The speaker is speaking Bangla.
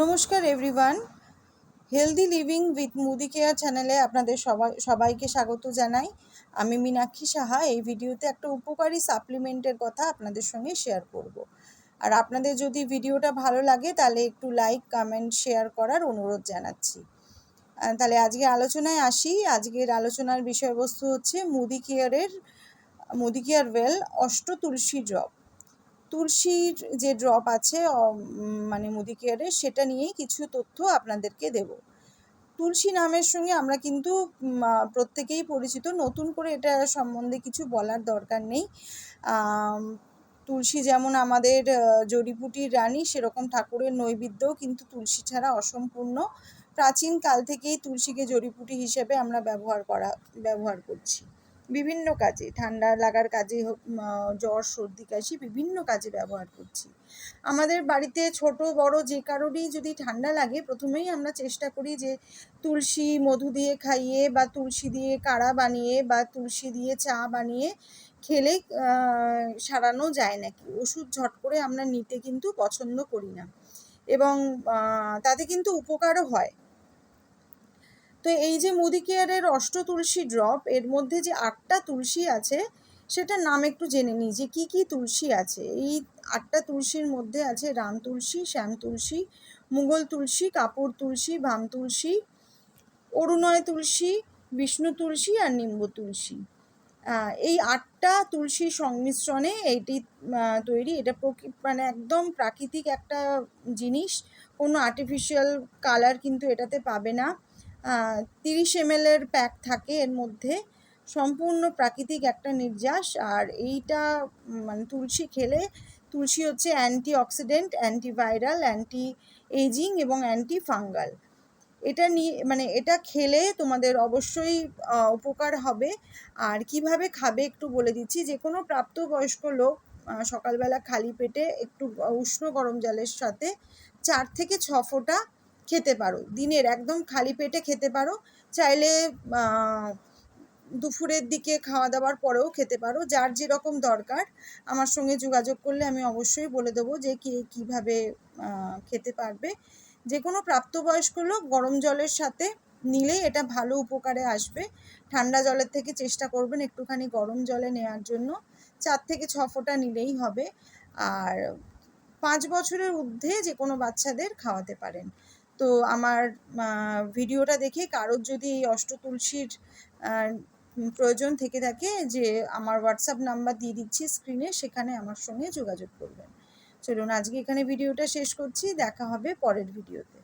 নমস্কার এভরিওয়ান, হেলদি লিভিং উইথ মুদি কেয়ার চ্যানেলে আপনাদের সবাইকে স্বাগত জানাই। আমি মীনাক্ষী সাহা। এই ভিডিওতে একটা উপকারী সাপ্লিমেন্টের কথা আপনাদের সঙ্গে শেয়ার করব। আর আপনাদের যদি ভিডিওটা ভালো লাগে তাহলে একটু লাইক, কমেন্ট, শেয়ার করার অনুরোধ জানাচ্ছি। তাহলে আজকে আলোচনায় আসি। আজকের আলোচনার বিষয়বস্তু হচ্ছে মুদি কেয়ার ওয়েল অষ্ট তুলসী ড্রপ। তুলসীর যে ড্রপ আছে মানে মুদি কেয়ারের, সেটা নিয়েই কিছু তথ্য আপনাদেরকে দেব। তুলসী নামের সঙ্গে আমরা কিন্তু প্রত্যেকেই পরিচিত, নতুন করে এটা সম্বন্ধে কিছু বলার দরকার নেই। তুলসী যেমন আমাদের জড়িবুটির রানী, সেরকম ঠাকুরের নৈবেদ্যও কিন্তু তুলসী ছাড়া অসম্পূর্ণ। প্রাচীন কাল থেকেই তুলসীকে জড়িবুটি হিসেবে আমরা ব্যবহার করছি বিভিন্ন কাজে, ঠান্ডা লাগার কাজে হোক, জ্বর, সর্দি, কাশি, বিভিন্ন কাজে ব্যবহার করছি। আমাদের বাড়িতে ছোট বড় যে কারোরই যদি ঠান্ডা লাগে, প্রথমেই আমরা চেষ্টা করি যে তুলসী মধু দিয়ে খাইয়ে, বা তুলসী দিয়ে কাড়া বানিয়ে, বা তুলসী দিয়ে চা বানিয়ে খেলে সারানো যায় নাকি। ওষুধ ঝট করে আমরা নিতে কিন্তু পছন্দ করি না, এবং তাতে কিন্তু উপকারও হয়। তো এই যে মুদি কেয়ারের অষ্ট তুলসী ড্রপ, এর মধ্যে যে 8টা তুলসী আছে সেটার নাম একটু জেনে নিই যে কী তুলসী আছে। এই 8টা তুলসীর মধ্যে আছে রাম তুলসী, শ্যাম তুলসী, মুঘল তুলসী, কাপুর তুলসী, ভাম তুলসী, অরুণয় তুলসী, বিষ্ণু তুলসী আর নিম্ব তুলসী। এই 8টা তুলসীর সংমিশ্রণে এইটি তৈরি। এটা মানে একদম প্রাকৃতিক একটা জিনিস, কোনো আর্টিফিশিয়াল কালার কিন্তু এটাতে পাবে না। 30 ml প্যাক থাকে এর মধ্যে, সম্পূর্ণ প্রাকৃতিক একটা নির্যাস। আর এইটা মানে তুলসী খেলে, তুলসী হচ্ছে অ্যান্টিঅক্সিডেন্ট, অ্যান্টিভাইরাল, অ্যান্টি এজিং এবং অ্যান্টি ফাঙ্গাল। এটা নিয়ে মানে এটা খেলে তোমাদের অবশ্যই উপকার হবে। আর কিভাবে খাবে একটু বলে দিচ্ছি। যে কোনো প্রাপ্তবয়স্ক লোক সকালবেলা খালি পেটে একটু উষ্ণ গরম জলের সাথে 4 থেকে 6 ফোঁটা খেতে পারো। দিনের একদম খালি পেটে খেতে পারো, চাইলে দুপুরের দিকে খাওয়া দাওয়ার পরেও খেতে পারো, যার যেরকম দরকার। আমার সঙ্গে যোগাযোগ করলে আমি অবশ্যই বলে দেবো যে কীভাবে খেতে পারবে। যে কোনো প্রাপ্তবয়স্ক লোক গরম জলের সাথে নিলেই এটা ভালো উপকারে আসবে। ঠান্ডা জলের থেকে চেষ্টা করবেন একটুখানি গরম জলে নেওয়ার জন্য। 4 থেকে 6 ফোঁটা নিলেই হবে। আর 5 বছরের ঊর্ধ্বে যে কোনো বাচ্চাদের খাওয়াতে পারেন। তো আমার ভিডিওটা দেখে কারোর যদি এই অষ্ট তুলসীর প্রয়োজন থেকে থাকে, যে আমার হোয়াটসঅ্যাপ নাম্বার দিয়ে দিচ্ছি স্ক্রিনে, সেখানে আমার সঙ্গে যোগাযোগ করবেন। চলুন আজকে এখানে ভিডিওটা শেষ করছি। দেখা হবে পরের ভিডিওতে।